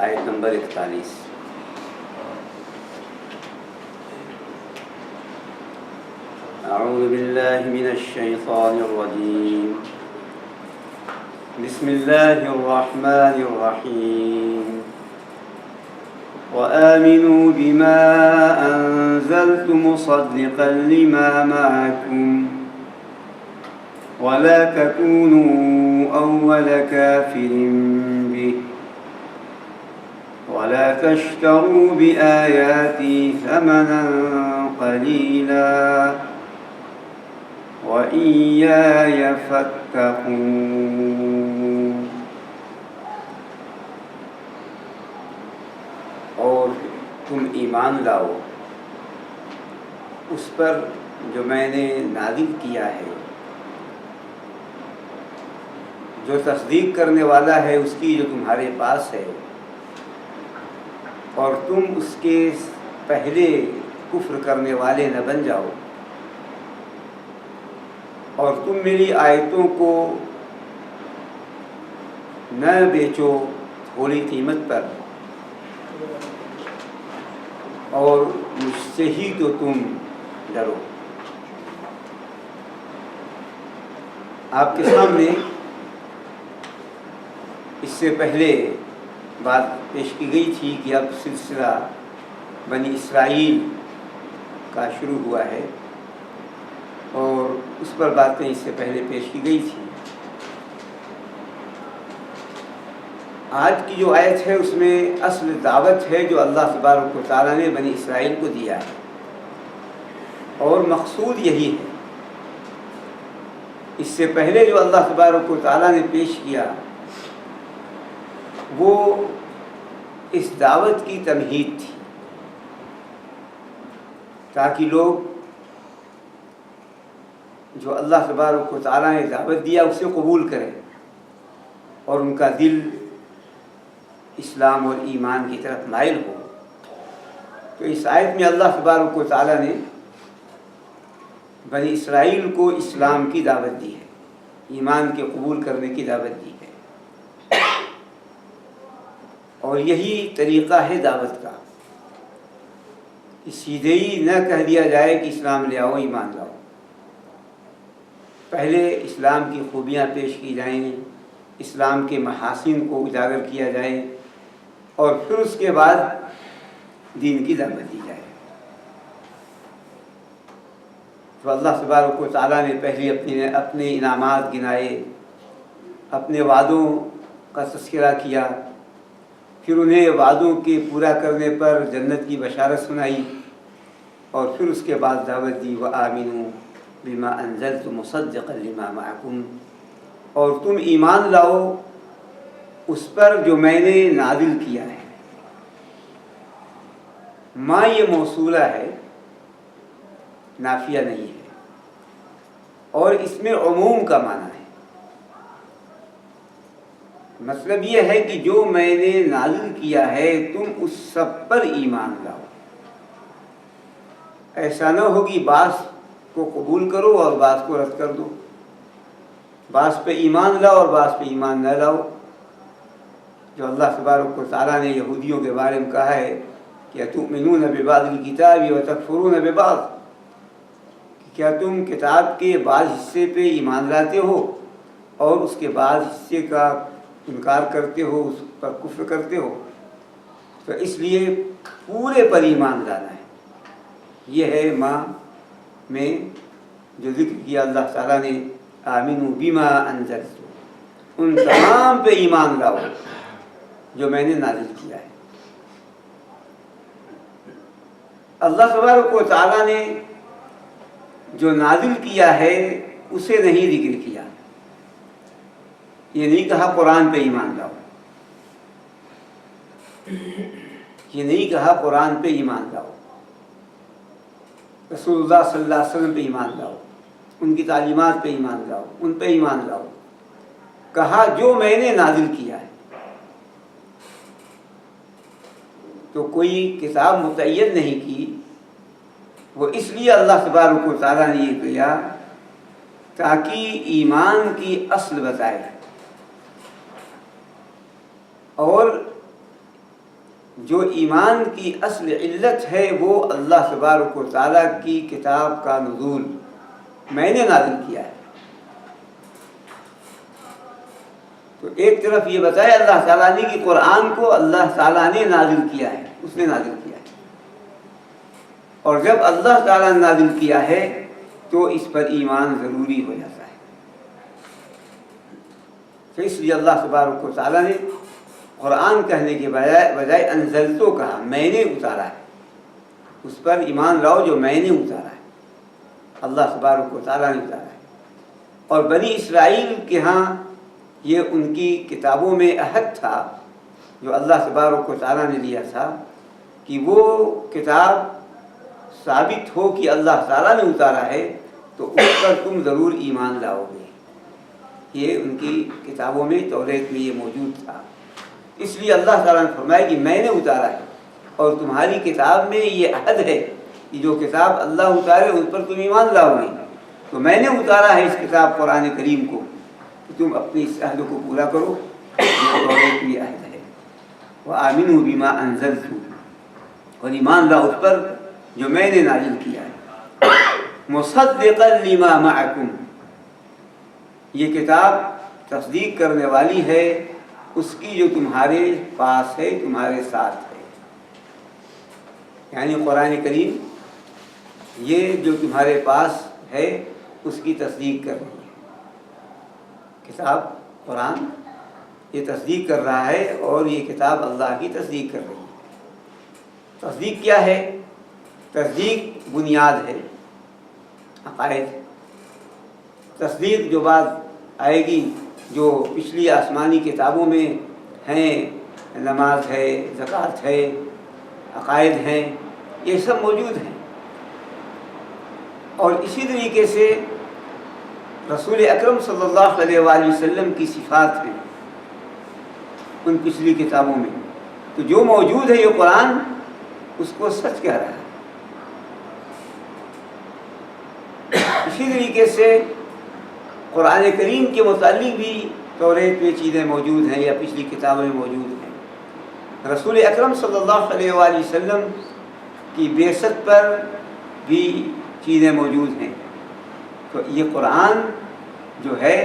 آیت نمبر 41۔ اعوذ باللہ من الشیطان الرجیم، بسم اللہ الرحمن الرحیم۔ وآمنوا بما أنزلت مصدقا لما معكم ولا تكونوا أول كافر به ولا تشتروا بآياتي ثمنا قليلا وإياي فاتقون۔ اور تم ایمان لاؤ اس پر جو میں نے نازل کیا ہے، جو تصدیق کرنے والا ہے اس کی جو تمہارے پاس ہے، اور تم اس کے پہلے کفر کرنے والے نہ بن جاؤ، اور تم میری آیتوں کو نہ بیچو تھوڑی قیمت پر، اور مجھ سے ہی تو تم ڈرو۔ آپ کے سامنے اس سے پہلے بات پیش کی گئی تھی کہ اب سلسلہ بنی اسرائیل کا شروع ہوا ہے، اور اس پر باتیں اس سے پہلے پیش کی گئی تھی۔ آج کی جو آیت ہے اس میں اصل دعوت ہے جو اللہ تبارک و تعالیٰ نے بنی اسرائیل کو دیا ہے، اور مقصود یہی ہے۔ اس سے پہلے جو اللہ تبارک و تعالیٰ نے پیش کیا وہ اس دعوت کی تمہید تھی، تاکہ لوگ جو اللہ تبارک و تعالیٰ نے دعوت دیا اسے قبول کریں اور ان کا دل اسلام اور ایمان کی طرف مائل ہو۔ تو اس آیت میں اللہ تبارک و تعالیٰ نے بنی اسرائیل کو اسلام کی دعوت دی ہے، ایمان کے قبول کرنے کی دعوت دی ہے، اور یہی طریقہ ہے دعوت کا کہ سیدھے ہی نہ کہہ دیا جائے کہ اسلام لے آؤ، ایمان لاؤ۔ پہلے اسلام کی خوبیاں پیش کی جائیں، اسلام کے محاسن کو اجاگر کیا جائے، اور پھر اس کے بعد دین کی دعوت دی جائے۔ تو اللہ تبارک و تعالیٰ نے پہلے اپنے انعامات گنائے، اپنے وعدوں کا تذکرہ کیا، پھر انہیں وعدوں کے پورا کرنے پر جنت کی بشارت سنائی، اور پھر اس کے بعد دعوت دی وآمنوا بما انزلت مصدقا لما معکم، اور تم ایمان لاؤ اس پر جو میں نے نازل کیا ہے۔ ما یہ موصولہ ہے، نافیہ نہیں ہے، اور اس میں عموم کا معنی ہے۔ مطلب یہ ہے کہ جو میں نے نازل کیا ہے تم اس سب پر ایمان لاؤ۔ ایسا نہ ہو کہ بعض کو قبول کرو اور بعض کو رد کر دو، بعض پہ ایمان لاؤ اور بعض پہ ایمان نہ لاؤ۔ جو اللہ تبارک و تعالیٰ نے یہودیوں کے بارے میں کہا ہے کہ تؤمنون ببعض الکتاب وتکفرون ببعض، کیا تم کتاب کے بعض حصے پہ ایمان لاتے ہو اور اس کے بعض حصے کا انکار کرتے ہو، اس پر کفر کرتے ہو؟ تو اس لیے پورے پر ایمان لانا ہے۔ یہ ہے ماں میں جو ذکر کیا اللہ تعالیٰ نے، آمنوا بما انزلت، ان تمام پہ ایمان لاؤ جو میں نے نازل کیا ہے۔ اللہ تبارک و تعالیٰ نے جو نازل کیا ہے اسے نہیں ذکر کیا، یہ نہیں کہا قرآن پہ ایمان لاؤ، یہ نہیں کہا قرآن پہ ایمان لاؤ، رسول اللہ صلی اللہ علیہ وسلم پہ ایمان لاؤ، ان کی تعلیمات پہ ایمان لاؤ، ان پہ ایمان لاؤ۔ کہا جو میں نے نازل کیا ہے۔ تو کوئی کتاب متعین نہیں کی، وہ اس لیے اللہ تبارک و تعالیٰ نے یہ کیا تاکہ ایمان کی اصل بتائے، اور جو ایمان کی اصل علت ہے وہ اللہ تبارک و تعالیٰ کی کتاب کا نزول، میں نے نازل کیا ہے۔ تو ایک طرف یہ بتایا اللہ تعالیٰ نے کہ قرآن کو اللہ تعالیٰ نے نازل کیا ہے، اس نے نازل کیا ہے، اور جب اللہ تعالیٰ نے نازل کیا ہے تو اس پر ایمان ضروری ہو جاتا ہے۔ تو اس لیے اللہ تبارک و تعالیٰ نے قرآن کہنے کے بجائے انزلتو کہا، میں نے اتارا ہے، اس پر ایمان لاؤ جو میں نے اتارا ہے، اللہ تبارک و تعالیٰ نے اتارا ہے۔ اور بنی اسرائیل کے ہاں یہ ان کی کتابوں میں عہد تھا جو اللہ تبارک و تعالیٰ نے دیا تھا کہ وہ کتاب ثابت ہو کہ اللہ تعالیٰ نے اتارا ہے تو اس پر تم ضرور ایمان لاؤ گے۔ یہ ان کی کتابوں میں، توریت میں یہ موجود تھا۔ اس لیے اللہ تعالیٰ نے فرمایا کہ میں نے اتارا ہے، اور تمہاری کتاب میں یہ عہد ہے کہ جو کتاب اللہ اتارے اس پر تم ایمان لاؤ گے۔ تو میں نے اتارا ہے اس کتاب قرآن کریم کو، کہ تم اپنی اس عہد کو پورا کرو، یہ توریت میں عہد ہے۔ وَآمِنُوا بِمَا أَنزَلْتُ، اور ایمان لاؤ اس پر جو میں نے نازل کیا ہے۔ مُصَدِّقًا لِمَا مَعَكُمْ، یہ کتاب تصدیق کرنے والی ہے اس کی جو تمہارے پاس ہے، تمہارے ساتھ ہے۔ یعنی قرآن کریم یہ جو تمہارے پاس ہے اس کی تصدیق کر رہی ہے۔ کتاب قرآن یہ تصدیق کر رہا ہے، اور یہ کتاب اللہ کی تصدیق کر رہی ہے۔ تصدیق کیا ہے؟ تصدیق بنیاد ہے، عقائد۔ تصدیق جو بات آئے گی جو پچھلی آسمانی کتابوں میں ہیں، نماز ہے، زکوٰۃ ہے، عقائد ہیں، یہ سب موجود ہیں۔ اور اسی طریقے سے رسول اکرم صلی اللہ علیہ وآلہ وسلم کی صفات ہیں ان پچھلی کتابوں میں۔ تو جو موجود ہے یہ قرآن اس کو سچ کہہ رہا ہے۔ اسی طریقے سے قرآن کریم کے متعلق بھی توریت میں چیزیں موجود ہیں یا پچھلی کتابوں میں موجود ہیں۔ رسول اکرم صلی اللہ علیہ وآلہ وسلم کی بعثت پر بھی چیزیں موجود ہیں۔ تو یہ قرآن جو ہے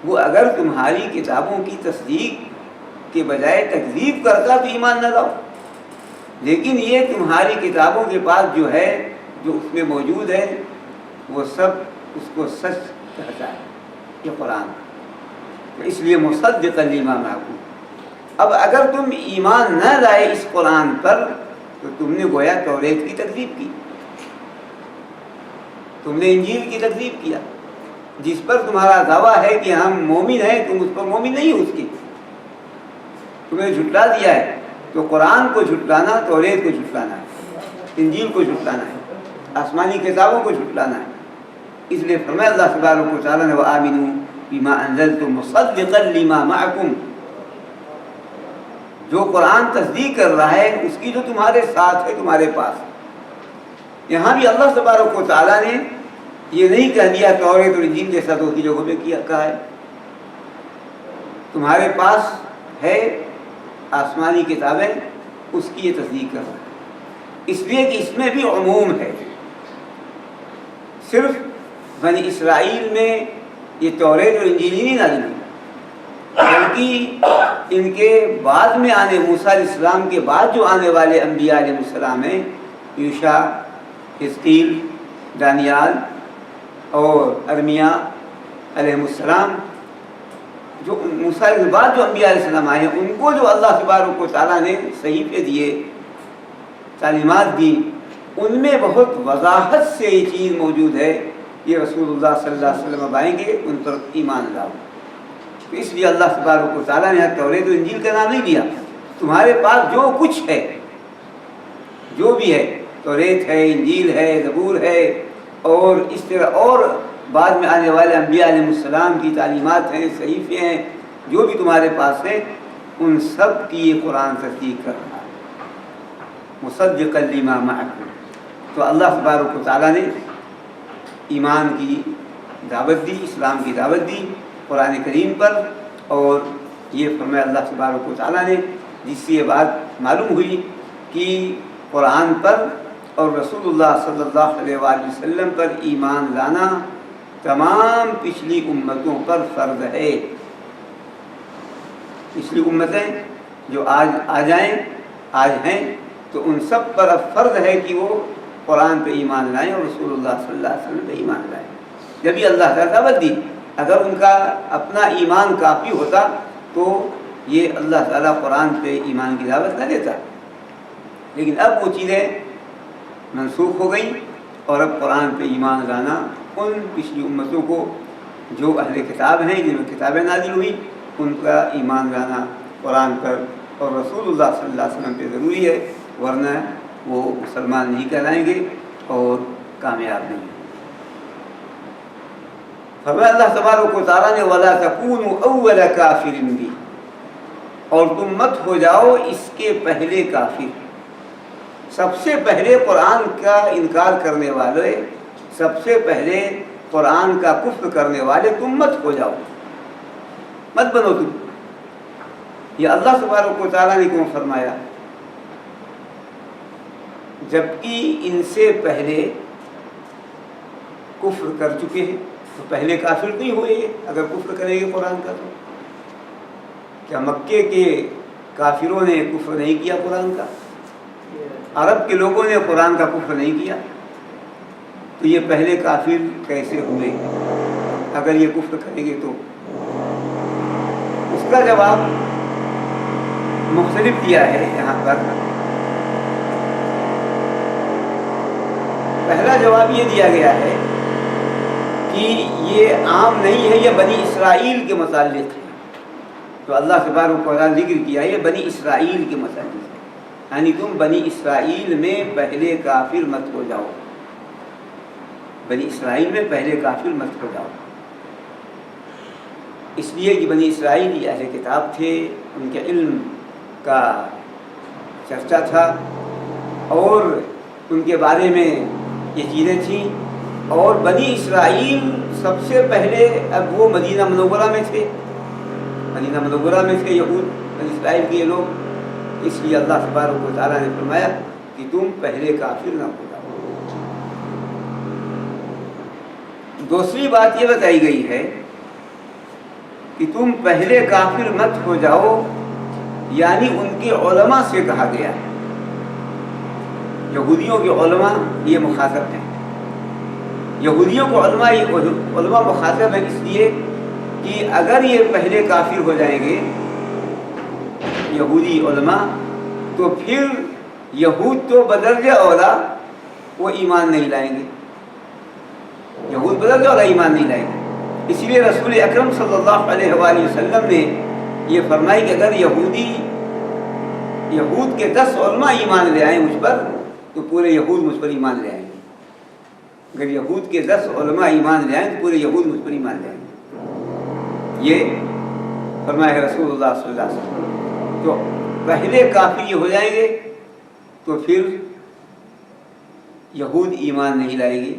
وہ اگر تمہاری کتابوں کی تصدیق کے بجائے تکذیب کرتا تو ایمان نہ لاؤ، لیکن یہ تمہاری کتابوں کے پاس جو ہے، جو اس میں موجود ہے، وہ سب اس کو سچ کہتا ہے یہ قرآن۔ تو اس لیے مصدقا لما معکم، اب اگر تم ایمان نہ لائے اس قرآن پر تو تم نے گویا توریت کی تکذیب کی، تم نے انجیل کی تکذیب کیا، جس پر تمہارا دعویٰ ہے کہ ہم مومن ہیں، تم اس پر مومن نہیں ہو، اس کی تمہیں جھٹلا دیا ہے۔ تو قرآن کو جھٹلانا توریت کو جھٹلانا ہے، انجیل کو جھٹلانا ہے، آسمانی کتابوں کو جھٹلانا ہے۔ اس لیے فرمایا اللہ تبارک و تعالیٰ نے وَآمِنُوا بِمَا أَنزَلْتُ مُصَدِّقًا لِمَا مَعَكُمْ، جو قرآن تصدیق کر رہا ہے اس کی جو تمہارے ساتھ ہے، تمہارے پاس۔ یہاں بھی اللہ تبارک و تعالیٰ نے یہ نہیں کہہ دیا توریت اور انجیل جیسا دوسری جگہوں میں کہا ہے، تمہارے پاس ہے آسمانی کتابیں، اس کی یہ تصدیق کر رہا ہے، اس لیے کہ اس میں بھی عموم ہے۔ صرف بنی اسرائیل میں یہ توریت اور انجیل نہیں نازل ہوئی، بلکہ ان کے بعد میں آنے، موسیٰ علیہ السلام کے بعد جو آنے والے انبیاء علیہ السلام ہیں، یوشع، حزقیل، دانیال اور ارمیہ علیہ السلام، جو موسیٰ کے بعد جو انبیاء علیہ السلام آئے ہیں، ان کو جو اللہ تبارک و تعالیٰ نے صحیفے دیے، تعلیمات دی، ان میں بہت وضاحت سے یہ چیز موجود ہے، یہ رسول اللہ صلی اللہ علیہ وسلم آئیں گے، ان پر ایمان لاؤ۔ تو اس لیے اللہ تبارک و تعالیٰ نے توریت و انجیل کا نام نہیں دیا، تمہارے پاس جو کچھ ہے، جو بھی ہے، توریت ہے، انجیل ہے، زبور ہے، اور اس طرح اور بعد میں آنے والے انبیاء علیہ السلام کی تعلیمات ہیں، صحیفے ہیں، جو بھی تمہارے پاس ہے، ان سب کی یہ قرآن تصدیق کر رہا ہے، مصدقا لما معکم۔ تو اللہ تبارک و تعالیٰ نے ایمان کی دعوت دی، اسلام کی دعوت دی قرآن کریم پر، اور یہ فرمایا اللہ تبارک و تعالیٰ نے، جس سے یہ بات معلوم ہوئی کہ قرآن پر اور رسول اللہ صلی اللہ علیہ وآلہ وسلم پر ایمان لانا تمام پچھلی امتوں پر فرض ہے۔ پچھلی امتیں جو آج ہیں تو ان سب پر اب فرض ہے کہ وہ قرآن پہ ایمان لائیں اور رسول اللہ صلی اللہ علیہ وسلم پہ ایمان لائیں۔ جب یہ اللہ تعالیٰ دعوت دی، اگر ان کا اپنا ایمان کافی ہوتا تو یہ اللہ تعالیٰ قرآن پہ ایمان کی دعوت نہ دیتا، لیکن اب وہ چیزیں منسوخ ہو گئیں اور اب قرآن پہ ایمان لانا ان پچھلی امتوں کو جو اہل کتاب ہیں جن میں کتابیں نازل ہوئی ان کا ایمان لانا قرآن پر اور رسول اللہ صلی اللہ علیہ وسلم پہ ضروری ہے، ورنہ وہ مسلمان نہیں کہلائیں گے اور کامیاب نہیں۔ فرمایا اللہ تبارک و تعالیٰ نے وَلَا تَكُونُوا أَوَّلَ كَافِرٍ بِهِ، اور تم مت ہو جاؤ اس کے پہلے کافر، سب سے پہلے قرآن کا انکار کرنے والے، سب سے پہلے قرآن کا کفر کرنے والے تم مت ہو جاؤ، مت بنو تم۔ یہ اللہ تبارک و تعالیٰ نے کیوں فرمایا؟ جبکہ ان سے پہلے کفر کر چکے ہیں تو پہلے کافر نہیں ہوئے اگر کفر کریں گے قرآن کا تو؟ کیا مکے کے کافروں نے کفر نہیں کیا قرآن کا؟ عرب کے لوگوں نے قرآن کا کفر نہیں کیا، تو یہ پہلے کافر کیسے ہوئے اگر یہ کفر کریں گے تو؟ اس کا جواب مختلف دیا ہے یہاں پر۔ پہلا جواب یہ دیا گیا ہے کہ یہ عام نہیں ہے، یہ بنی اسرائیل کے متعلق ہے، تو اللہ تبارک و تعالیٰ ذکر کیا ہے یہ بنی اسرائیل کے متعلق ہے، یعنی تم بنی اسرائیل میں پہلے کافر مت ہو جاؤ، بنی اسرائیل میں پہلے کافر مت ہو جاؤ، اس لیے کہ بنی اسرائیل اہل کتاب تھے، ان کے علم کا چرچا تھا اور ان کے بارے میں یہ چیزیں تھیں، اور بنی اسرائیل سب سے پہلے اب وہ مدینہ منورہ میں تھے، مدینہ منورہ میں تھے یہود بنی اسرائیل کے لوگ، اس لیے اللہ تبارک و تعالیٰ نے فرمایا کہ تم پہلے کافر نہ ہو جاؤ۔ دوسری بات یہ بتائی گئی ہے کہ تم پہلے کافر مت ہو جاؤ، یعنی ان کے علماء سے کہا گیا ہے، یہودیوں کے علماء یہ مخاطب ہیں، یہودیوں کو علماء مخاطب ہیں اس لیے کہ اگر یہ پہلے کافر ہو جائیں گے یہودی علماء تو پھر یہود تو بدرجہ اولا وہ ایمان نہیں لائیں گے، یہود بدرجہ اولا ایمان نہیں لائیں گے، اس لیے رسول اکرم صلی اللہ علیہ وآلہ وسلم نے یہ فرمائی کہ اگر یہود کے 10 علماء ایمان لے آئیں مجھ پر تو پورے یہود مجھ پر ایمان لے آئیں گے، اگر یہود کے 10 علماء ایمان لے آئیں تو پورے یہود مجھ پر ایمان لے آئیں گے، یہ فرمایا رسول اللہ صلی اللہ علیہ وسلم۔ تو پہلے کافر یہ ہو جائیں گے تو پھر یہود ایمان نہیں لائے گی۔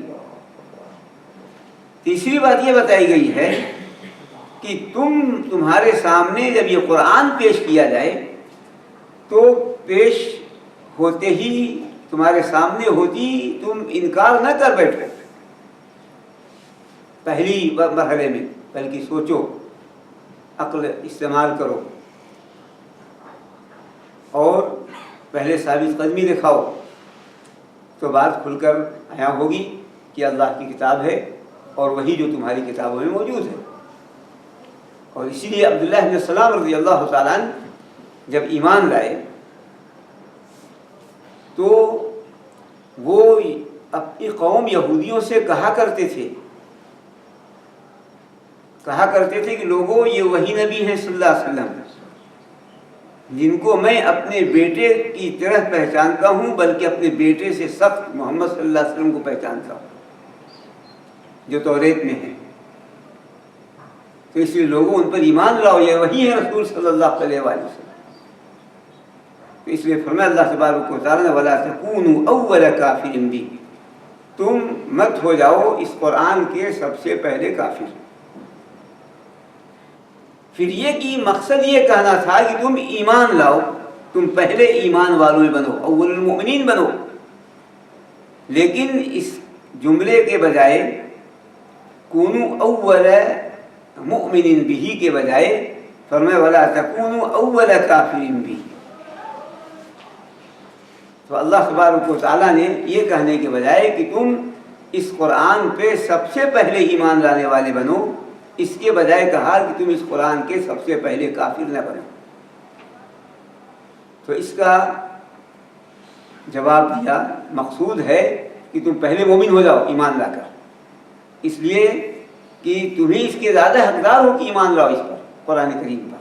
تیسری بات یہ بتائی گئی ہے کہ تمہارے سامنے جب یہ قرآن پیش کیا جائے تو پیش ہوتے ہی تمہارے سامنے ہوتی تم انکار نہ کر بیٹھو پہلی مرحلے میں، بلکہ سوچو، عقل استعمال کرو اور پہلے ثابت قدمی دکھاؤ، تو بات کھل کر آیا ہوگی کہ اللہ کی کتاب ہے اور وہی جو تمہاری کتابوں میں موجود ہے۔ اور اسی لیے عبداللہ بن سلام رضی اللہ تعالیٰ عنہ جب ایمان لائے تو وہ اپنی قوم یہودیوں سے کہا کرتے تھے کہ لوگوں یہ وہی نبی ہیں صلی اللہ علیہ وسلم جن کو میں اپنے بیٹے کی طرح پہچانتا ہوں، بلکہ اپنے بیٹے سے سخت محمد صلی اللہ علیہ وسلم کو پہچانتا ہوں جو توریت میں ہے، تو اس لیے لوگوں ان پر ایمان لاؤ، یہ وہی ہے رسول صلی اللہ علیہ وآلہ وسلم۔ تو اس لیے فرمایا اللہ تبارک و تعالیٰ نے وَلَا تَكُونُوا أَوَّلَ كَافِرٍ بِهِ، تم مت ہو جاؤ اس قرآن کے سب سے پہلے کافر۔ پھر یہ کہ مقصد یہ کہنا تھا کہ تم ایمان لاؤ، تم پہلے ایمان والوں میں بنو، اول المؤمنین بنو، لیکن اس جملے کے بجائے کونوا اول مؤمن بھی کے بجائے فرمایا ولا تکونوا اول کافر بھی۔ تو اللہ تبارک و تعالیٰ نے یہ کہنے کے بجائے کہ تم اس قرآن پہ سب سے پہلے ایمان لانے والے بنو، اس کے بجائے کہا کہ تم اس قرآن کے سب سے پہلے کافر نہ بنو۔ تو اس کا جواب دیا، مقصود ہے کہ تم پہلے مومن ہو جاؤ ایمان لا کر، اس لیے کہ تمہیں اس کے زیادہ حقدار ہو کہ ایمان لاؤ اس پر، قرآن کریم پر۔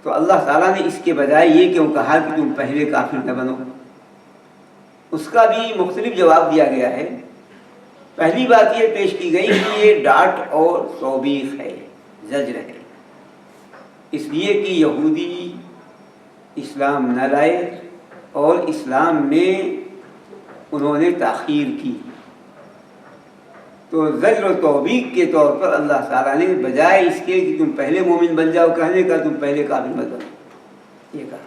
تو اللہ تعالیٰ نے اس کے بجائے یہ کیوں کہا کہ تم پہلے کافر نہ بنو؟ اس کا بھی مختلف جواب دیا گیا ہے۔ پہلی بات یہ پیش کی گئی کہ یہ ڈانٹ اور توبیخ ہے، زجر ہے، اس لیے کہ یہودی اسلام نہ لائے اور اسلام میں انہوں نے تاخیر کی، تو زجر و توبیخ کے طور پر اللہ تعالیٰ نے بجائے اس کے کہ تم پہلے مومن بن جاؤ کہنے کا تم پہلے کافر مت بنو، یہ کہا۔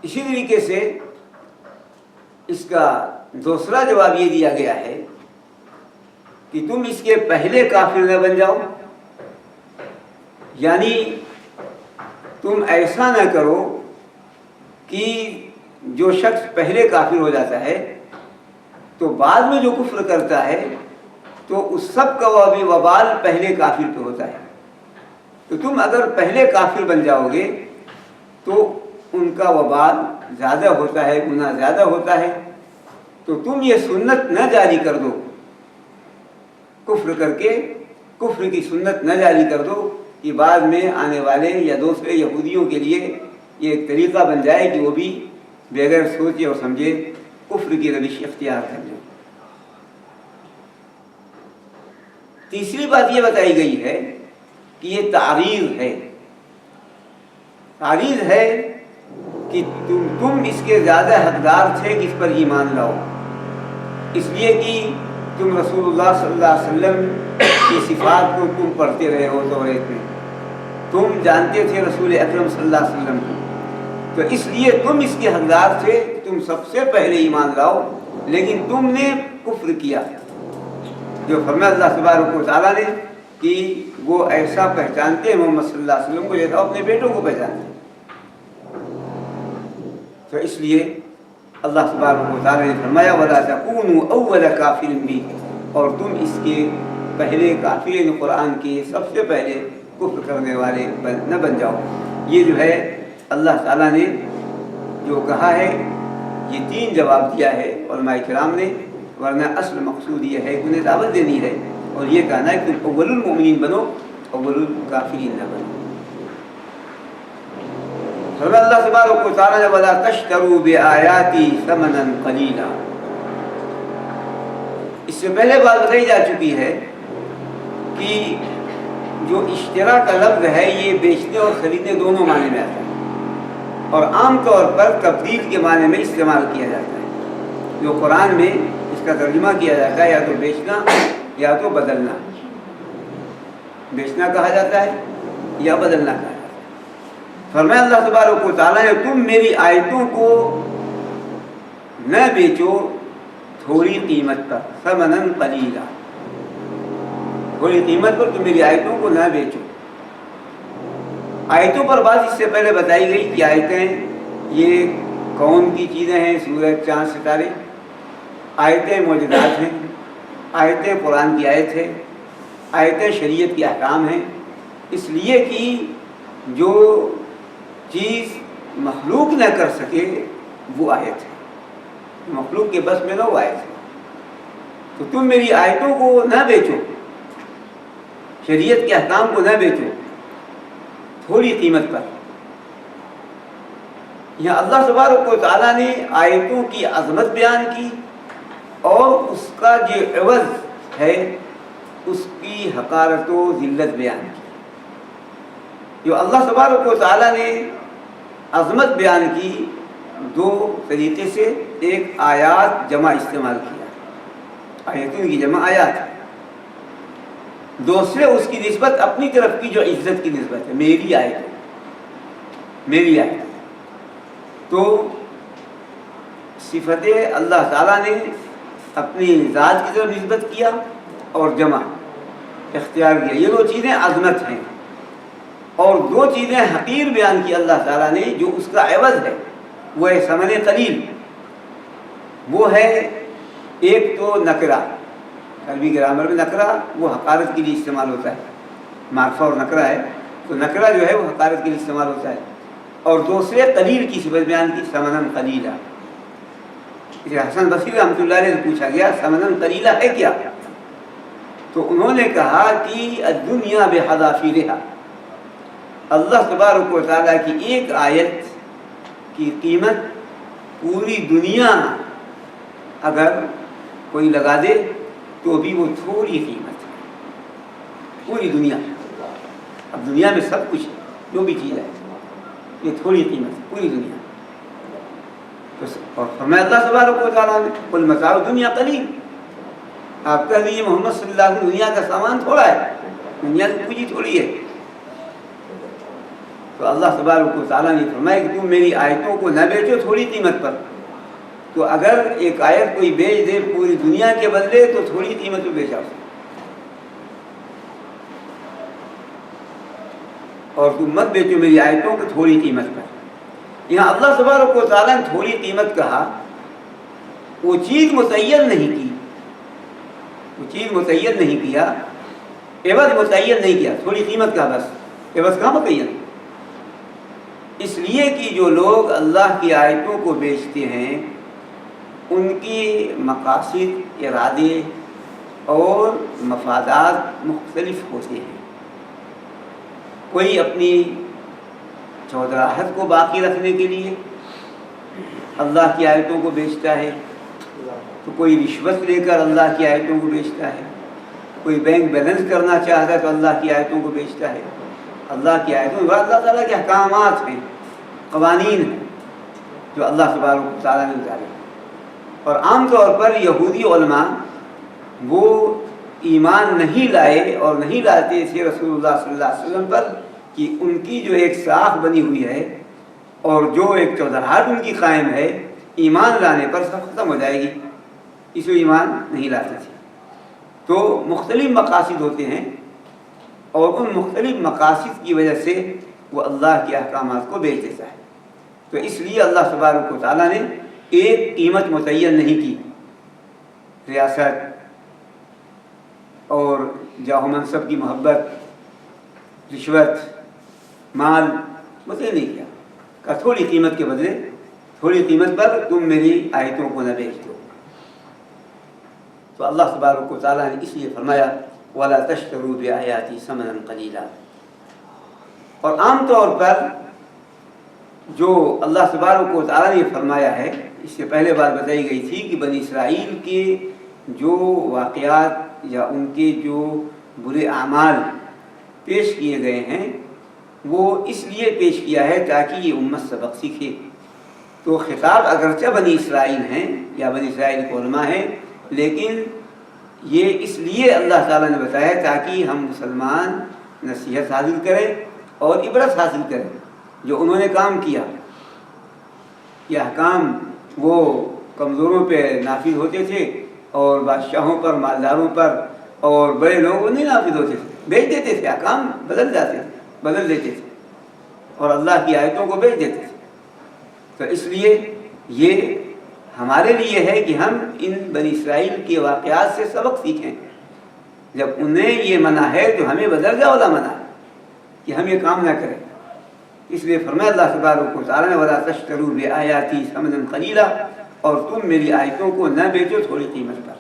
اسی طریقے سے اس کا دوسرا جواب یہ دیا گیا ہے کہ تم اس کے پہلے کافر نہ بن جاؤ، یعنی تم ایسا نہ کرو کہ جو شخص پہلے کافر ہو جاتا ہے تو بعد میں جو کفر کرتا ہے تو اس سب کا وبال پہلے کافر پہ ہوتا ہے۔ تو تم اگر پہلے کافر بن جاؤ گے تو ان کا وبال زیادہ ہوتا ہے، گناہ زیادہ ہوتا ہے، تو تم یہ سنت نہ جاری کر دو، کفر کر کے کفر کی سنت نہ جاری کر دو کہ بعد میں آنے والے یا دوسرے یہودیوں کے لیے یہ ایک طریقہ بن جائے کہ وہ بھی بغیر سوچے اور سمجھے کفر کی روش اختیار کر لیں۔ تیسری بات یہ بتائی گئی ہے کہ یہ تعریض ہے، تعریض ہے کہ تم اس کے زیادہ حقدار تھے کہ اس پر ایمان لاؤ، اس لیے کہ تم رسول اللہ صلی اللہ علیہ وسلم کی صفات کو تم پڑھتے رہے ہو توریت میں، تم جانتے تھے رسول اکرم صلی اللہ علیہ وسلم کو، تو اس لیے تم اس کے حقدار تھے کہ تم سب سے پہلے ایمان لاؤ، لیکن تم نے کفر کیا، جو فرمایا اللہ تبارک و تعالیٰ نے کہ وہ ایسا پہچانتے ہیں محمد صلی اللہ علیہ وسلم کو جیسا اپنے بیٹوں کو پہچانتے ہیں۔ تو اس لیے اللہ تبارک و تعالیٰ نے فرمایا وَلَا تَكُونُوا أَوَّلَ كَافِرٍ بِهِ، اور تم اس کے پہلے کافر قرآن کے سب سے پہلے کفر کرنے والے نہ بن جاؤ۔ یہ جو ہے اللہ تعالیٰ نے جو کہا ہے یہ تین جواب دیا ہے علماء کرام نے، ورنہ اصل مقصود یہ ہے کہ انہیں دعوت دینی ہے اور یہ کہنا ہے کہ تم اول المؤمنین بنو، اول الکافرین نہ بنو۔ فرمایا اللہ تبارک و تعالیٰ نے وَلَا تَشْتَرُوا بِآيَاتِي ثَمَنًا قَلِيلًا۔ اس سے پہلے بات بتائی جا چکی ہے کہ جو اشترا کا لفظ ہے یہ بیچنے اور خریدنے دونوں معنی میں آتا ہے، اور عام طور پر تبدیل کے معنی میں استعمال کیا جاتا ہے۔ جو قرآن میں اس کا ترجمہ کیا جاتا ہے یا تو بیچنا یا تو بدلنا، بیچنا کہا جاتا ہے یا بدلنا کہا جاتا ہے۔ فرمایا اللہ تبارک و تعالیٰ نے تم میری آیتوں کو نہ بیچو تھوڑی قیمت پر، ثمناً قلیلا، تھوڑی قیمت پر تم میری آیتوں کو نہ بیچو۔ آیتوں پر بات اس سے پہلے بتائی گئی کہ آیتیں یہ کون کی چیزیں ہیں، سورج چاند ستارے، آیتیں معجزات ہیں، آیتیں قرآن کی آیت ہے، آیتیں شریعت کے احکام ہیں، اس لیے کہ جو چیز مخلوق نہ کر سکے وہ آیت ہے، مخلوق کے بس میں نہ وہ آیت ہے۔ تو تم میری آیتوں کو نہ بیچو، شریعت کے احکام کو نہ بیچو تھوڑی قیمت پر۔ یہاں اللہ تبارک و تعالیٰ نے آیتوں کی عظمت بیان کی اور اس کا جو عوض ہے اس کی حقارت و ذلت بیان کی۔ جو اللہ تبارک و تعالیٰ نے عظمت بیان کی دو طریقے سے، ایک آیات جمع استعمال کیا، آیتوں کی جمع آیات، دوسرے اس کی نسبت اپنی طرف کی جو عزت کی نسبت ہے، میری آیت، میری آیت. تو صفت اللہ تعالیٰ نے اپنی ذات کی طرف نسبت کیا اور جمع اختیار کیا. یہ دو چیزیں عظمت ہیں. اور دو چیزیں حقیر بیان کی اللہ تعالیٰ نے جو اس کا عوض ہے، وہ ہے ثمن قلیل. وہ ہے ایک تو نکرہ، عربی گرامر میں نکرہ وہ حقارت کے لیے استعمال ہوتا ہے، معرفہ اور نکرہ ہے، تو نکرہ جو ہے وہ حقارت کے لیے استعمال ہوتا ہے. اور دوسرے قلیل کی صفت بیان کی، ثمنً قلیلا. حسن بصری رحمۃ اللہ علیہ سے پوچھا گیا ثمنً قلیلا ہے کیا؟ تو انہوں نے کہا کہ الدنیا بحذافیرہا، اللہ تبارک و تعالیٰ کی ایک آیت کی قیمت پوری دنیا اگر کوئی لگا دے تو بھی وہ تھوڑی قیمت ہے. پوری دنیا، اب دنیا میں سب کچھ جو بھی چیز ہے یہ تھوڑی قیمت ہے پوری دنیا. اور فرمایا اللہ تبارک و تعالیٰ نے قل متاع الدنیا قلیل، آپ کہہ دیجیے محمد صلی اللہ علیہ وسلم دنیا کا سامان تھوڑا ہے، دنیا کی پونجی تھوڑی ہے. تو اللہ تبارک و تعالیٰ نے فرمایا کہ تم میری آیتوں کو نہ بیچو تھوڑی قیمت پر. تو اگر ایک آیت کوئی بیچ دے پوری دنیا کے بدلے تو تھوڑی قیمت پہ بیچا اسے، اور تم مت بیچو میری آیتوں کو تھوڑی قیمت پر. یہاں اللہ تبارک و تعالیٰ نے تھوڑی قیمت کہا، وہ چیز متعین نہیں کی، وہ چیز متعین نہیں کیا، عوض متعین نہیں کیا، تھوڑی قیمت کا بس، عوض کہاں متعین؟ اس لیے کہ جو لوگ اللہ کی آیتوں کو بیچتے ہیں ان کی مقاصد، ارادے اور مفادات مختلف ہوتے ہیں. کوئی اپنی چودراہٹ کو باقی رکھنے کے لیے اللہ کی آیتوں کو بیچتا ہے، تو کوئی رشوت لے کر اللہ کی آیتوں کو بیچتا ہے، کوئی بینک بیلنس کرنا چاہتا ہے تو اللہ کی آیتوں کو بیچتا ہے. اللہ کی آیتوں میں اللہ تعالیٰ کے احکامات ہیں، قوانین ہیں جو اللہ تبارک و تعالیٰ نے اتارے. اور عام طور پر یہودی علماء وہ ایمان نہیں لائے اور نہیں لاتے تھے رسول اللہ صلی اللہ علیہ وسلم پر کہ ان کی جو ایک ساکھ بنی ہوئی ہے اور جو ایک چودراہٹ ان کی قائم ہے ایمان لانے پر سب ختم ہو جائے گی، اس لیے ایمان نہیں لاتے تھے. تو مختلف مقاصد ہوتے ہیں اور ان مختلف مقاصد کی وجہ سے وہ اللہ کے احکامات کو بیچ دیتا ہے. تو اس لیے اللہ تبارک و تعالیٰ نے ایک قیمت متعین نہیں کی، ریاست اور جاہ و منصب کی محبت، رشوت، مال متعین نہیں کیا، کہ تھوڑی قیمت کے بدلے تھوڑی قیمت پر تم میری آیتوں کو نہ بیچ دو. تو اللہ تبارک و تعالیٰ نے اس لیے فرمایا وَلَا تَشْتَرُوا بِآيَاتِي ثَمَنًا قَلِيلًا. اور عام طور پر جو اللہ تبارک و تعالیٰ نے فرمایا ہے، اس سے پہلے بات بتائی گئی تھی کہ بنی اسرائیل کے جو واقعات یا ان کے جو برے اعمال پیش کیے گئے ہیں وہ اس لیے پیش کیا ہے تاکہ یہ امت سبق سیکھے. تو خطاب اگرچہ بنی اسرائیل ہیں یا بنی اسرائیل کے علماء ہیں، لیکن یہ اس لیے اللہ تعالیٰ نے بتایا تاکہ ہم مسلمان نصیحت حاصل کریں اور عبرت حاصل کریں. جو انہوں نے کام کیا یہ احکام وہ کمزوروں پہ نافذ ہوتے تھے اور بادشاہوں پر، مالداروں پر اور بڑے لوگوں نہیں نافذ ہوتے تھے، بیچ دیتے تھے، احکام بدل دیتے تھے اور اللہ کی آیتوں کو بیچ دیتے تھے. تو اس لیے یہ ہمارے لیے ہے کہ ہم ان بنی اسرائیل کے واقعات سے سبق سیکھیں. جب انہیں یہ منع ہے تو ہمیں بدرجہ والا منع ہے کہ ہم یہ کام نہ کریں. اس لیے فرمایا اللہ تبارک و تعالیٰ نے وَلَا تَشْتَرُوا بِآيَاتِي ثَمَنًا قَلِيلًا، اور تم میری آیتوں کو نہ بیچو تھوڑی قیمت پر.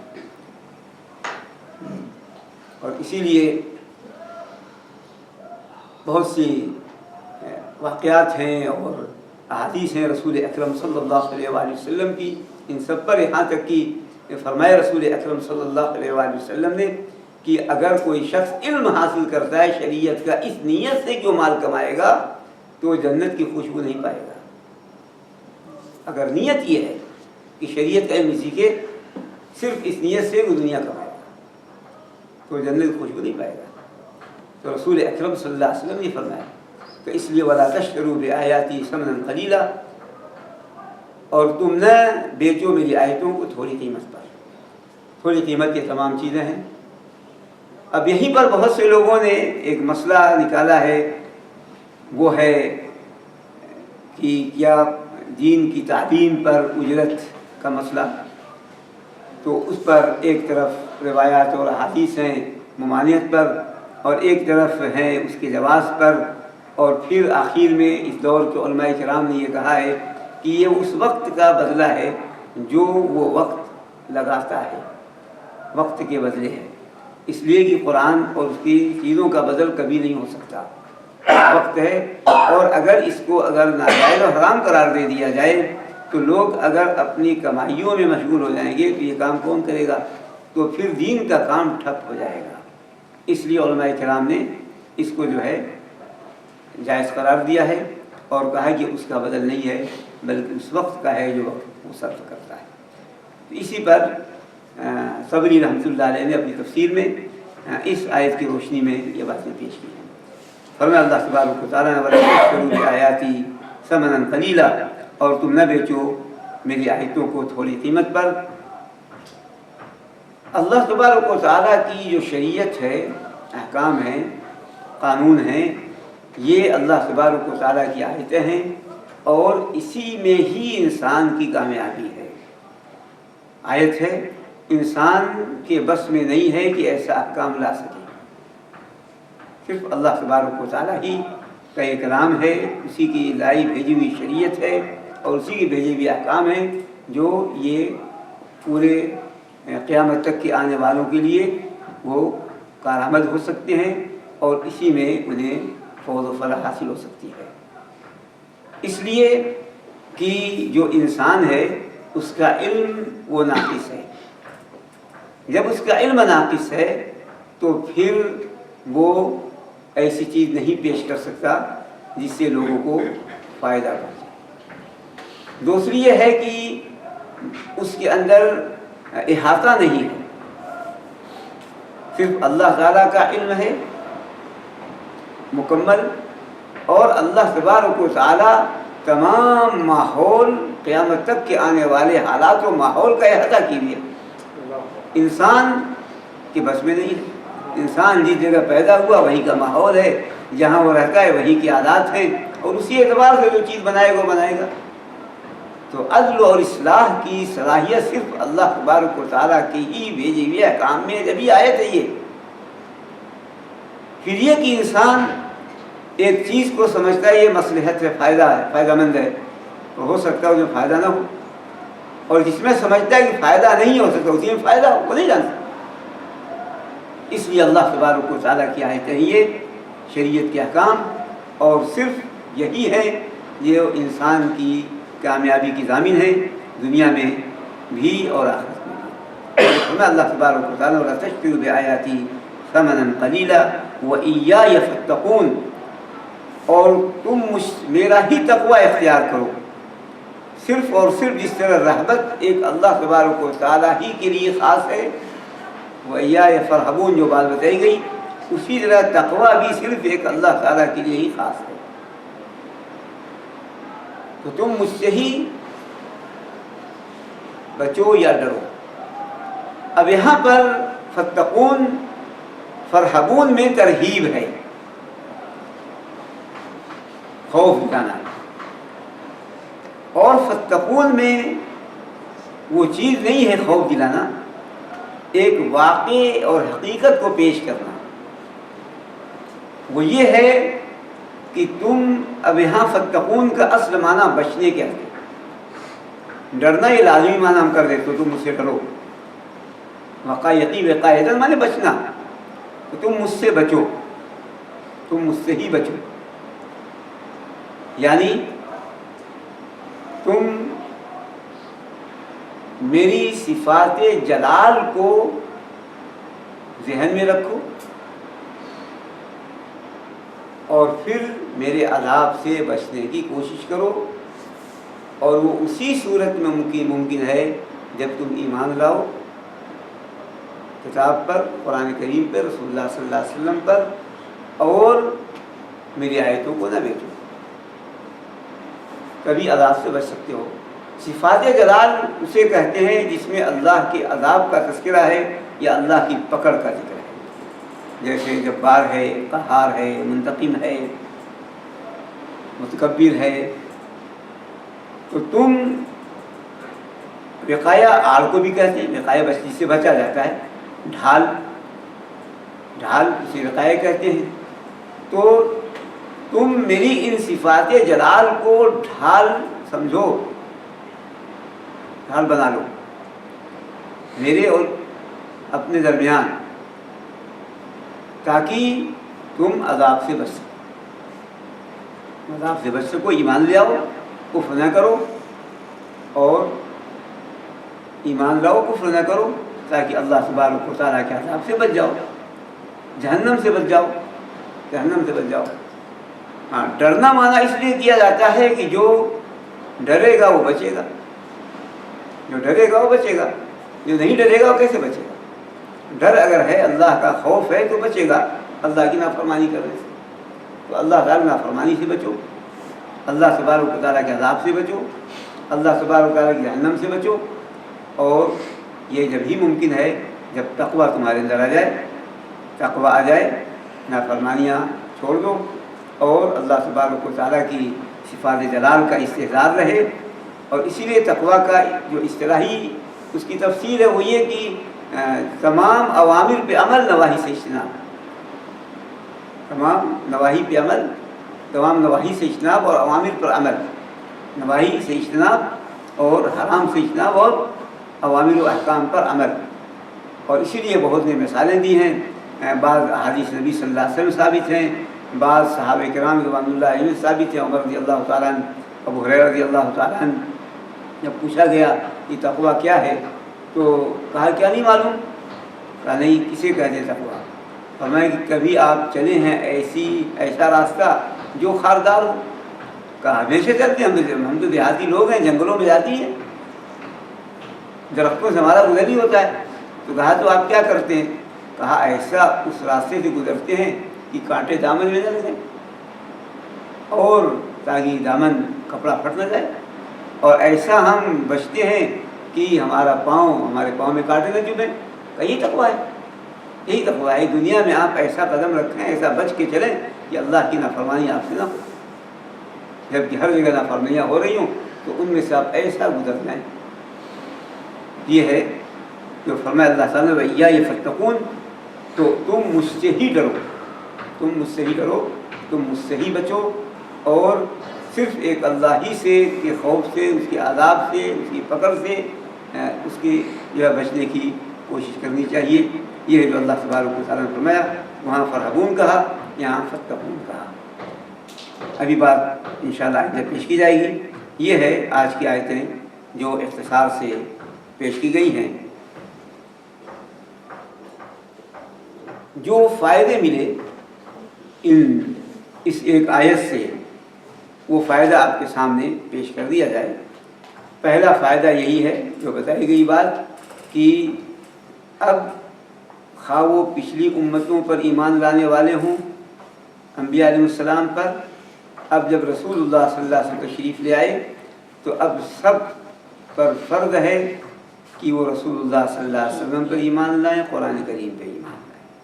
اور اسی لیے بہت سی واقعات ہیں اور احادیث ہیں رسول اکرم صلی اللہ علیہ وآلہ وسلم کی، ان سب پر یہاں تک کہ فرمایا رسول اکرم صلی اللہ علیہ وآلہ وسلم نے کہ اگر کوئی شخص علم حاصل کرتا ہے شریعت کا اس نیت سے جو مال کمائے گا تو جنت کی خوشبو نہیں پائے گا. اگر نیت یہ ہے کہ شریعت کا علم سیکھے صرف اس نیت سے وہ دنیا کمائے گا تو جنت کی خوشبو نہیں پائے گا. تو رسول اکرم صلی اللہ علیہ وسلم نے فرمایا کہ اس لیے ولا تشتروا بآیاتی ثمنا قلیلا، اور تم نہ بیچو میری آیتوں کو تھوڑی قیمت پر۔ تھوڑی قیمت یہ تمام چیزیں ہیں۔ اب یہیں پر بہت سے لوگوں نے ایک مسئلہ نکالا ہے، وہ ہے کہ کیا دین کی تعلیم پر اجرت کا مسئلہ۔ تو اس پر ایک طرف روایات اور احادیث ہیں ممانعت پر، اور ایک طرف ہیں اس کے جواز پر، اور پھر آخر میں اس دور کے علماء کرام نے یہ کہا ہے کہ یہ اس وقت کا بدلہ ہے جو وہ وقت لگاتا ہے، وقت کے بدلے ہے، اس لیے کہ قرآن اور اس کی چیزوں کا بدل کبھی نہیں ہو سکتا، وقت ہے۔ اور اگر اس کو ناجائز اور حرام قرار دے دیا جائے تو لوگ اگر اپنی کمائیوں میں مشغول ہو جائیں گے تو یہ کام کون کرے گا؟ تو پھر دین کا کام ٹھپ ہو جائے گا۔ اس لیے علماء کرام نے اس کو جو ہے جائز قرار دیا ہے اور کہا کہ اس کا بدل نہیں ہے بلکہ اس وقت کا ہے جو وقت وہ صرف کرتا ہے۔ تو اسی پر صبری رحمۃ اللہ علیہ نے اپنی تفسیر میں اس آیت کی روشنی میں یہ باتیں پیش کی ہیں۔ فرمایا اللہ تبارک و تعالیٰ نے وَلَا تَشْتَرُوا بِآیَاتِي ثَمَنًا قَلِيلًا، اور تم نہ بیچو میری آیتوں کو تھوڑی قیمت پر۔ اللہ تبارک و تعالیٰ کی جو شریعت ہے، احکام ہیں، قانون ہیں، یہ اللہ تبارک و تعالیٰ کی آیتیں ہیں، اور اسی میں ہی انسان کی کامیابی ہے۔ آیت ہے، انسان کے بس میں نہیں ہے کہ ایسا احکام لا سکے، صرف اللہ تبارک و تعالیٰ ہی کا یہ کلام ہے، اسی کی لائی بھیجی ہوئی شریعت ہے اور اسی کے بھیجے ہوئے احکام ہیں جو یہ پورے قیامت تک کے آنے والوں کے لیے وہ کارآمد ہو سکتے ہیں اور اسی میں انہیں فوز و فلاح حاصل ہو سکتی ہے۔ اس لیے کہ جو انسان ہے اس کا علم وہ ناقص ہے، جب اس کا علم ناقص ہے تو پھر وہ ایسی چیز نہیں پیش کر سکتا جس سے لوگوں کو فائدہ پہنچے۔ دوسری یہ ہے کہ اس کے اندر احاطہ نہیں ہے، صرف اللہ تعالیٰ کا علم ہے مکمل، اور اللہ تبارک و تعالیٰ تمام ماحول قیامت تک کے آنے والے حالات و ماحول کا احاطہ کیے ہے۔ انسان کے بس میں نہیں ہے۔ انسان جس جگہ پیدا ہوا وہیں کا ماحول ہے، جہاں وہ رہتا ہے وہیں کے عادات ہیں، اور اسی اعتبار سے جو چیز بنائے گا وہ بنائے گا۔ تو عدل اور اصلاح کی صلاحیت صرف اللہ تبارک و تعالیٰ کی ہی بھیجے ہوئے احکام میں جب یہ آیت ہے۔ یہ پھر یہ کہ انسان ایک چیز کو سمجھتا ہے یہ مصلحت ہے، فائدہ مند ہے، تو ہو سکتا ہے جو فائدہ نہ ہو، اور جس میں سمجھتا ہے کہ فائدہ نہیں ہو سکتا اسی میں فائدہ ہو، وہ نہیں جان سکتا۔ اس لیے اللہ تبارک و تعالیٰ کی آیتیں یہ شریعت کے احکام، اور صرف یہی ہے جو انسان کی کامیابی کی ضامن ہے، دنیا میں بھی اور آخرت میں بھی۔ فرمایا اللہ تبارک و تعالیٰ وَلَا تَشْتَرُوا بِآیَاتِي ثَمَنًا قَلِيلًا وَإِيَّايَ فَاتَّقُونِ، اور تم میرا ہی تقوی اختیار کرو، صرف اور صرف جس طرح رہبت ایک اللہ تبارک و تعالیٰ ہی کے لیے خاص ہے، وَإِيَّايَ فَارْهَبُونِ جو بات بتائی گئی، اسی طرح تقوی بھی صرف ایک اللہ تعالیٰ کے لیے ہی خاص ہے۔ تو تم مجھ سے ہی بچو یا ڈرو۔ اب یہاں پر فتقون فرحبون میں ترہیب ہے، خوف دلانا، اور فتقون میں وہ چیز نہیں ہے خوف دلانا، ایک واقع اور حقیقت کو پیش کرنا۔ وہ یہ ہے کہ تم اب یہاں فتقون کا اصل معنی بچنے کے ہے، ڈرنا یہ لازمی معنی ہم کر دیتے تو تم مجھ سے ڈرو، وقایتی وقایتاً معنی بچنا، تو تم مجھ سے بچو، تم مجھ سے ہی بچو، یعنی تم میری صفات جلال کو ذہن میں رکھو اور پھر میرے عذاب سے بچنے کی کوشش کرو، اور وہ اسی صورت میں ممکن ہے جب تم ایمان لاؤ کتاب پر، قرآن کریم پر، رسول اللہ صلی اللہ علیہ وسلم پر، اور میری آیتوں کو نہ بیچو، کبھی عذاب سے بچ سکتے ہو۔ صفات جلال اسے کہتے ہیں جس میں اللہ کے عذاب کا تذکرہ ہے یا اللہ کی پکڑ کا ذکر ہے، جیسے جبار ہے، قہار ہے، منتقم ہے، متکبر ہے۔ تو تم وقایا آڑ کو بھی کہتے ہیں، وقایا بچی سے بچا جاتا ہے، ڈھال اسے وقایا کہتے ہیں۔ تو تم میری ان صفات جلال کو ڈھال سمجھو، ڈھال بنا لو میرے اور اپنے درمیان، تاکہ تم عذاب سے بچ سکو، عذاب سے بچ سکو، ایمان لے آؤ، کفر نہ کرو، اور ایمان لاؤ، کفر نہ کرو، تاکہ اللہ تبارک و تعالیٰ کے عذاب سے بچ جاؤ، جہنم سے بچ جاؤ، جہنم سے بچ جاؤ۔ ہاں، ڈرنا مانا اس لیے کیا جاتا ہے کہ جو ڈرے گا وہ بچے گا، جو ڈرے گا وہ بچے گا، جو نہیں ڈرے گا وہ کیسے بچے گا؟ ڈر اگر ہے، اللہ کا خوف ہے، تو بچے گا اللہ کی نافرمانی کرنے سے۔ تو اللہ تعالیٰ نافرمانی سے بچو، اللہ تبارک و تعالیٰ کے عذاب سے بچو، اللہ تبارک و تعالیٰ کی جہنم سے بچو، اور یہ جب ہی ممکن ہے جب تقویٰ تمہارے اندر آ جائے، تقویٰ آ جائے، نافرمانیاں چھوڑ دو، اور اللہ تبارک و تعالیٰ کی صفات جلال کا استحضار رہے۔ اور اسی لیے تقویٰ کا جو اصطلاحی اس کی تفسیر ہے وہ یہ کہ تمام اوامر پہ عمل، نواہی سے اجتناب، تمام نواہی پہ عمل، تمام نواہی سے اجتناب اور اوامر پر عمل، نواہی سے اجتناب اور حرام سے اجتناب اور اوامر و احکام پر عمل۔ اور اسی لیے بہت نے مثالیں دی ہیں، بعض احادیث نبی صلی اللہ علیہ وسلم ثابت ہیں، بعض صحابہ کرام رضوان اللہ علیہم ثابت ہیں۔ عمر رضی اللہ تعالیٰ عنہ، ابو ہریرہ رضی اللہ تعالیٰ عنہ، جب پوچھا گیا کہ تقویٰ کیا ہے تو کہا کیا نہیں معلوم؟ کہا نہیں، کسے کہتے ہیں تقویٰ؟ فرمایا کہ کبھی آپ چلے ہیں ایسا راستہ جو خاردار ہو؟ کہا ہمیشہ چلتے ہیں، ہم تو دیہاتی لوگ ہیں، جنگلوں میں جاتی ہیں، درختوں سے ہمارا گزر ہی ہوتا ہے۔ تو کہا تو آپ کیا کرتے ہیں؟ کہا ایسا اس راستے سے گزرتے ہیں کہ کانٹے دامن میں نہ لگیں، اور تاکہ دامن کپڑا پھٹ نہ جائے، اور ایسا ہم بچتے ہیں کہ ہمارے پاؤں میں کانٹے نہ چبھیں۔ یہی تقویٰ ہے، یہی تقویٰ ہے۔ دنیا میں آپ ایسا قدم رکھیں، ایسا بچ کے چلیں کہ اللہ کی نافرمانی آپ سے نہ ہو، جبکہ ہر جگہ نافرمانیاں ہو رہی ہوں تو ان میں سے آپ ایسا گزر جائیں۔ یہ ہے جو فرمایا اللہ تعالیٰ نے وَإِيَّايَ فَاتَّقُونَ، تو تم مجھ سے ہی ڈرو، تم مجھ سے ہی ڈرو، تم مجھ سے ہی بچو، اور صرف ایک اللہ ہی سے کے خوف سے، اس کے عذاب سے، اس کی پکڑ سے، اس کی جو ہے بچنے کی کوشش کرنی چاہیے۔ یہ ہے جو اللہ تبارک و تعالیٰ نے فرمایا، وہاں فرحبون کہا، یہاں فتقون کہا۔ ابھی بات انشاءاللہ آئندہ پیش کی جائے گی۔ یہ ہے آج کی آیتیں جو اختصار سے پیش کی گئی ہیں۔ جو فائدے ملے اس ایک آیت سے، وہ فائدہ آپ کے سامنے پیش کر دیا جائے۔ پہلا فائدہ یہی ہے جو بتائی گئی بات کہ اب خواہ وہ پچھلی امتوں پر ایمان لانے والے ہوں، انبیاء علیہ السلام پر، اب جب رسول اللہ صلی اللہ علیہ وسلم تشریف لے آئے تو اب سب پر فرض ہے کہ وہ رسول اللہ صلی اللہ علیہ وسلم پر ایمان لائیں، قرآن کریم پہ ایمان لائیں،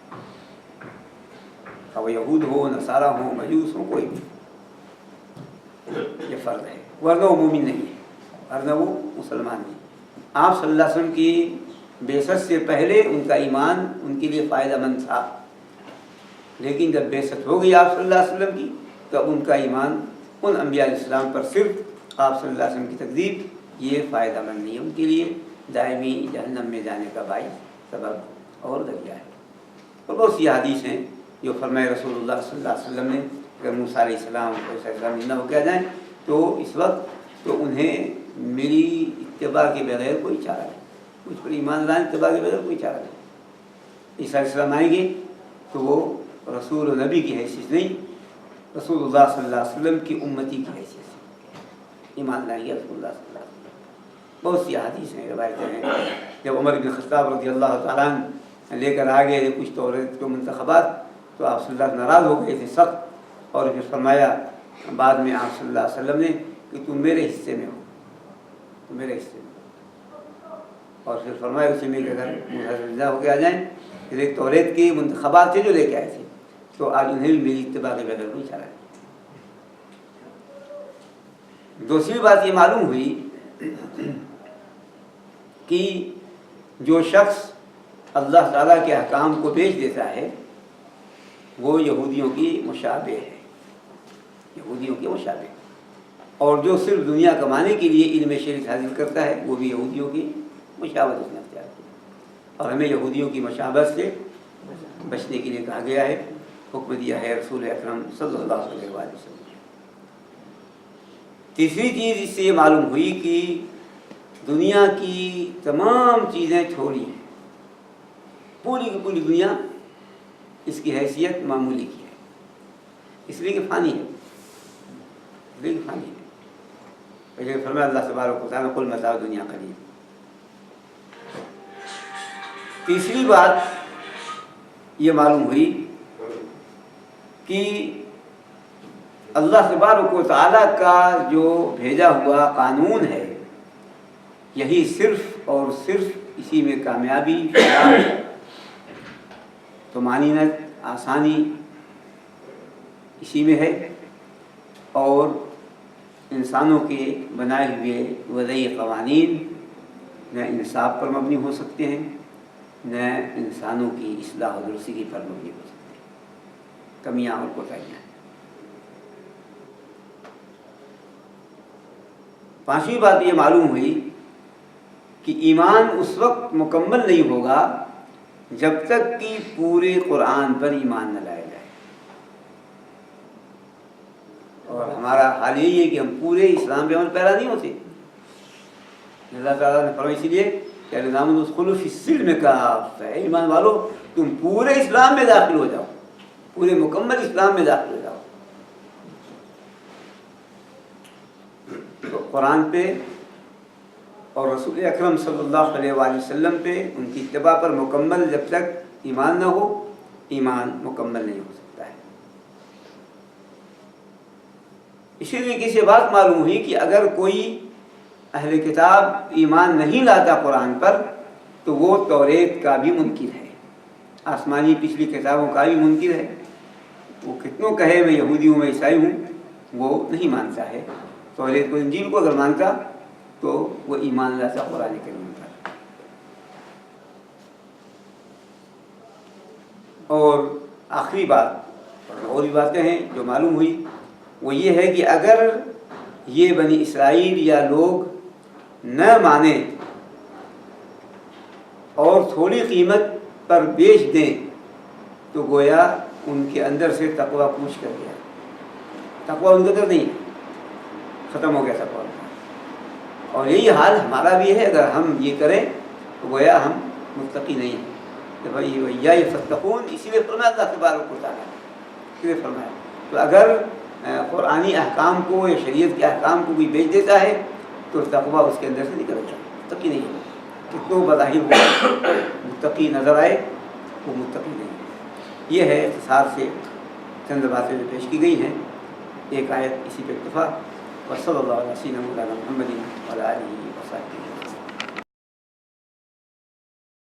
خواہ وہ یہود ہو، نصارہ ہو، مجوس ہو، کوئی بھی، یہ فرض ہے، ورنہ وہ مومن نہیں ہے، ورنہ وہ مسلمان نہیں۔ آپ صلی اللہ علیہ وسلم کی بعثت سے پہلے ان کا ایمان ان کے لیے فائدہ مند تھا، لیکن جب بعثت ہو گئی آپ صلی اللہ علیہ وسلم کی تو اب ان کا ایمان ان انبیاء علیہ السلام پر صرف آپ صلی اللہ علیہ وسلم کی تکذیب یہ فائدہ مند نہیں ہے، ان کے لیے دائمی جہنم میں جانے کا باعث سبب اور ذریعہ ہے۔ اور بہت سی حدیث ہیں جو فرمائے رسول اللہ صلی اللہ علیہ وسلم نے، اگر موسیٰ علیہ السلام نہ ہو کے جائیں تو اس وقت تو انہیں میری اتباع کے بغیر کوئی چارہ نہیں، مجھ پر ایمان لانے اتباع کے بغیر کوئی چارہ نہیں۔ عیسیٰ علیہ السلام آئیں گے تو وہ رسول و نبی کی حیثیت نہیں، رسول اللہ صلی اللہ علیہ وسلم کی امتی کی حیثیت سے ایمان لائیں گے رسول اللہ صلی اللہ علیہ وسلم۔ بہت سی حدیث ہیں، روایتیں ہیں۔ جب عمر بن خطاب رضی اللہ تعالیٰ عنہ لے کر آ گئے کچھ توریت کے منتخبات، تو آپ صلی اللہ علیہ وسلم ناراض ہو گئے تھے سخت، اور پھر فرمایا بعد میں آپ صلی اللہ علیہ وسلم نے کہ تم میرے حصے میں ہو، تم میرے حصے میں ہو، اور پھر فرمایا اسی میں کہ اگر متحدہ ہو کے آ جائیں، پھر ایک توریت کے منتخبات تھے جو لے کے آئے تھے، تو آج انہیں بھی میری اتباع کے بغیر نہیں چلا ہے۔ دوسری بات یہ معلوم ہوئی کہ جو شخص اللہ تعالیٰ کے احکام کو بیچ دیتا ہے وہ یہودیوں کی مشابہ ہے، یہودیوں کے مشابہ، اور جو صرف دنیا کمانے کے لیے علم شریعت حاصل کرتا ہے وہ بھی یہودیوں کی مشابہت اس نے اختیار کی، اور ہمیں یہودیوں کی مشابہت سے بچنے کے لیے کہا گیا ہے، حکم دیا ہے رسول اکرم صلی اللہ علیہ وسلم۔ تیسری چیز اس سے یہ معلوم ہوئی کہ دنیا کی تمام چیزیں تھوڑی ہیں، پوری کی پوری دنیا اس کی حیثیت معمولی کی ہے، اس لیے کہ فانی ہے، اس لیے کہ فانی ہے۔ پہلے فرمایا اللہ تبارک و تعالیٰ قل متاع دنیا قلیل۔ تیسری بات یہ معلوم ہوئی کہ اللہ تبارک و تعالیٰ کا جو بھیجا ہوا قانون ہے یہی صرف اور صرف اسی میں کامیابی، طمانینت، آسانی اسی میں ہے، اور انسانوں کے بنائے ہوئے وضعی قوانین نہ انصاف پر مبنی ہو سکتے ہیں، نہ انسانوں کی اصلاح و درستگی پر مبنی ہو سکتے ہیں، کمیاں اور کوتاہیاں ہیں۔ پانچویں بات یہ معلوم ہوئی کہ ایمان اس وقت مکمل نہیں ہوگا جب تک کہ پورے قرآن پر ایمان نہ لایا جائے، اور ہمارا حال یہی ہے کہ ہم پورے اسلام پہ عمل پیرا نہیں ہوتے۔ اللہ تعالیٰ نے فرمایا اسی لیے کہ الذین ادخلوا فی السلم کافۃ، ایمان والو تم پورے اسلام میں داخل ہو جاؤ، پورے مکمل اسلام میں داخل ہو جاؤ۔ تو قرآن پہ اور رسول اکرم صلی اللہ علیہ وآلہ وسلم پہ ان کی اتباع پر مکمل جب تک ایمان نہ ہو، ایمان مکمل نہیں ہو سکتا ہے۔ اسی طریقے سے بات معلوم ہوئی کہ اگر کوئی اہل کتاب ایمان نہیں لاتا قرآن پر تو وہ توریت کا بھی منکر ہے، آسمانی پچھلی کتابوں کا بھی منکر ہے، وہ کتنوں کہے میں یہودی ہوں، میں عیسائی ہوں، وہ نہیں مانتا ہے توریت کو، انجیل کو اگر مانتا تو وہ ایمان لاتا قرآن کریم پر۔ اور آخری بات اور بھی باتیں ہیں جو معلوم ہوئی وہ یہ ہے کہ اگر یہ بنی اسرائیل یا لوگ نہ مانیں اور تھوڑی قیمت پر بیچ دیں تو گویا ان کے اندر سے تقویٰ پوچھ کر گیا، تقویٰ ان کے اندر نہیں، ختم ہو گیا تقویٰ۔ اور یہی حال ہمارا بھی ہے، اگر ہم یہ کریں تو گویا ہم متقی نہیں ہیں کہ بھائی وَإِيَّايَ فَاتَّقُونِ، اسی لیے فرمایا اللہ تبارک و تعالیٰ، اسی لیے فرمایا۔ تو اگر قرآنی احکام کو یا شریعت کے احکام کو بھی بیچ دیتا ہے تو تقویٰ اس کے اندر سے نکل جائے، متقی نہیں ہے، کتنوں بظاہر وہ متقی نظر آئے وہ متقی نہیں ہے۔ یہ ہے اختصار سے چند باتیں جو پیش کی گئی ہیں، ایک آیت اسی پہ اکتفا، وصلی اللہ علیہ وسلم محمد وعلی آلہ وصحبہ۔